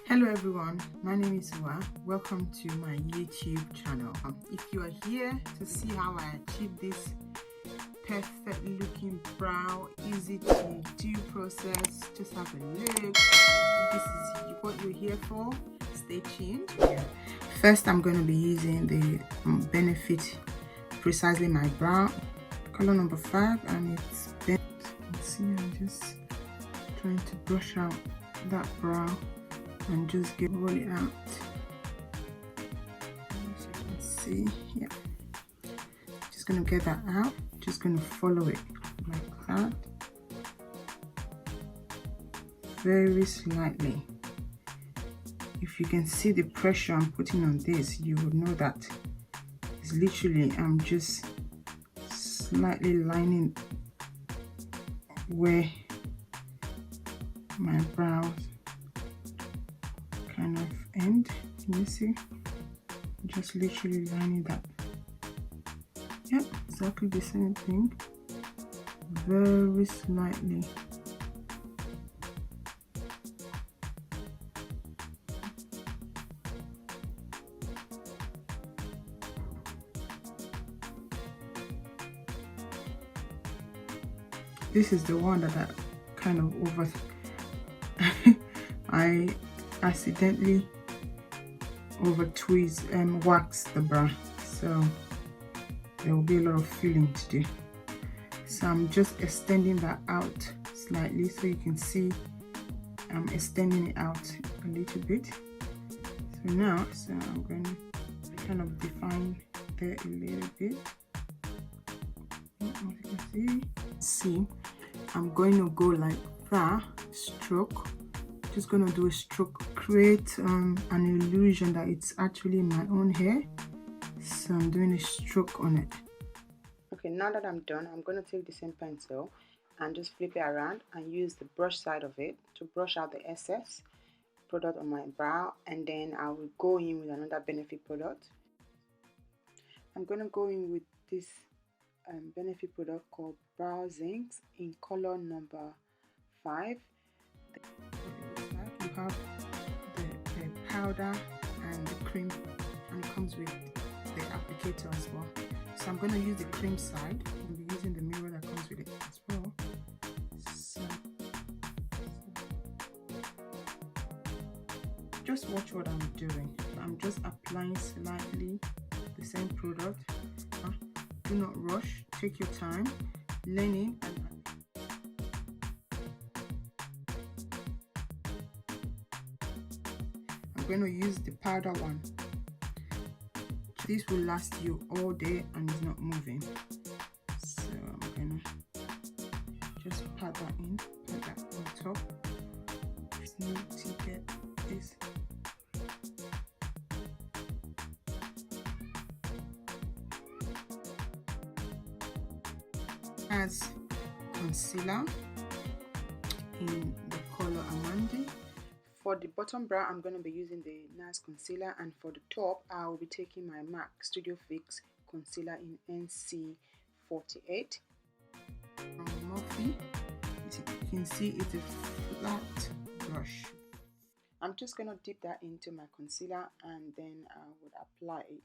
Hello everyone, my name is Wa. Welcome to my YouTube channel. If you are here to see how I achieve this perfect looking brow, easy to do process, just have a look. This is what you're here for. Stay tuned. First, I'm going to be using the Benefit Precisely My Brow color number 5, and it's bent. See, I'm just trying to brush out that brow and just roll it out. As you can see, yeah. Just gonna get that out. Just gonna follow it like that, very slightly. If you can see the pressure I'm putting on this, you would know that it's literally I'm just slightly lining where my brows kind of end. Can you see? Just literally lining that. Yep, exactly the same thing, very slightly. This is the one that I kind of I accidentally over twist and wax the brow, so there will be a lot of filling to do. So I'm just extending that out slightly, so you can see I'm extending it out a little bit. So now, I'm going to kind of define there a little bit. As you can see, I'm going to go like that, stroke. Just gonna do a stroke, create an illusion that it's actually my own hair. So I'm doing a stroke on it. Okay, now that I'm done, I'm gonna take the same pencil and just flip it around and use the brush side of it to brush out the excess product on my brow, and then I will go in with another Benefit product. I'm gonna go in with this Benefit product called Brow Zincs in color number 5. You have the powder and the cream, and it comes with the applicator as well. So I'm going to use the cream side. I'll be using the mirror that comes with it as well. So just watch what I'm doing. I'm just applying slightly the same product. Do not rush, take your time, learning. I'm going to use the powder one. This will last you all day and it's not moving. So I'm going to just pat that in, pat that on top. Just need to get this. As concealer in the color Amandi. For the bottom brow, I'm going to be using the NARS concealer, and for the top, I will be taking my MAC Studio Fix concealer in NC48. Morphe, as you can see, it's a flat brush. I'm just going to dip that into my concealer and then I would apply it.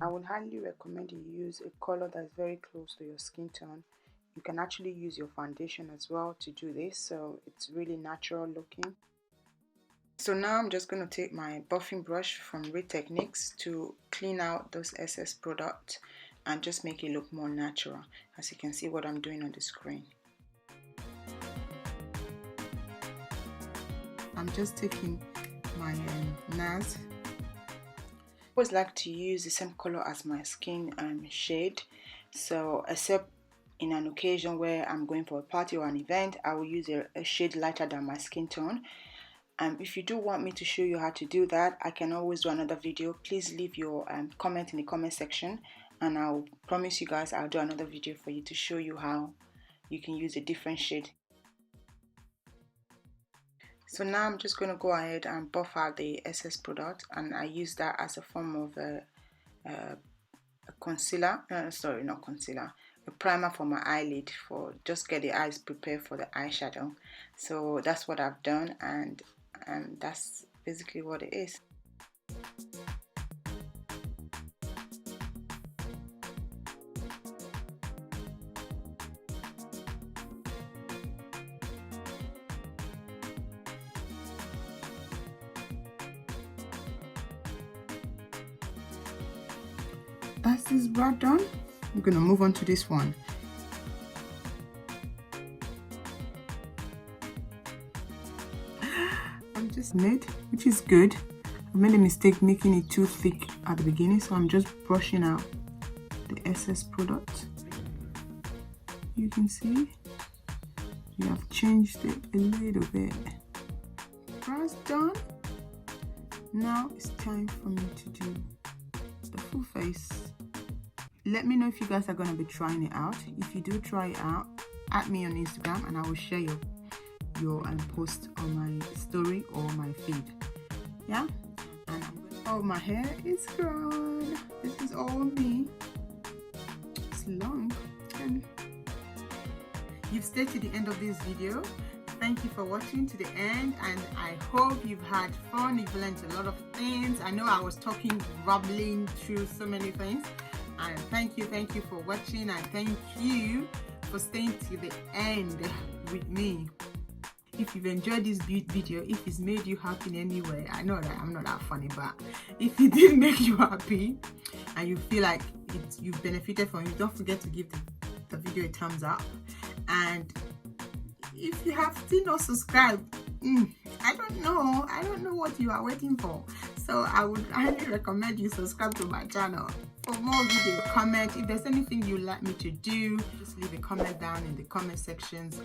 I would highly recommend you use a color that is very close to your skin tone. You can actually use your foundation as well to do this, so it's really natural looking. So now I'm just going to take my buffing brush from Ray Techniques to clean out those excess products and just make it look more natural, as you can see what I'm doing on the screen. I'm just taking my NARS. I always like to use the same color as my skin shade, so except in an occasion where I'm going for a party or an event, I will use a shade lighter than my skin tone. If you do want me to show you how to do that, I can always do another video. Please leave your comment in the comment section, and I'll promise you guys I'll do another video for you to show you how you can use a different shade. So now I'm just going to go ahead and buff out the excess product, and I use that as a form of a concealer, sorry, not concealer, a primer for my eyelid, for just get the eyes prepared for the eyeshadow. So that's what I've done, and that's basically what it is. That's this brow done. We're gonna move on to this one. I'm just made, which is good. I made a mistake making it too thick at the beginning, so I'm just brushing out the excess product. You can see we have changed it a little bit. Brows done. Now it's time for me to do the full face. Let me know if you guys are going to be trying it out. If you do try it out, add me on Instagram and I will share your post on my story or my feed. Yeah, and oh, my hair is grown. This is all me. It's long. And you've stayed to the end of this video. Thank you for watching to the end, and I hope you've had fun. You've learned a lot of things. I know I was talking, rumbling through so many things, and thank you for watching, and thank you for staying to the end with me. If you've enjoyed this video, if it's made you happy in any way, I know that I'm not that funny, but if it did make you happy and you feel like you've benefited from it, don't forget to give the video a thumbs up. And if you have still not subscribed, I don't know what you are waiting for. So I would highly recommend you subscribe to my channel. For more video, comment. If there's anything you'd like me to do, just leave a comment down in the comment sections.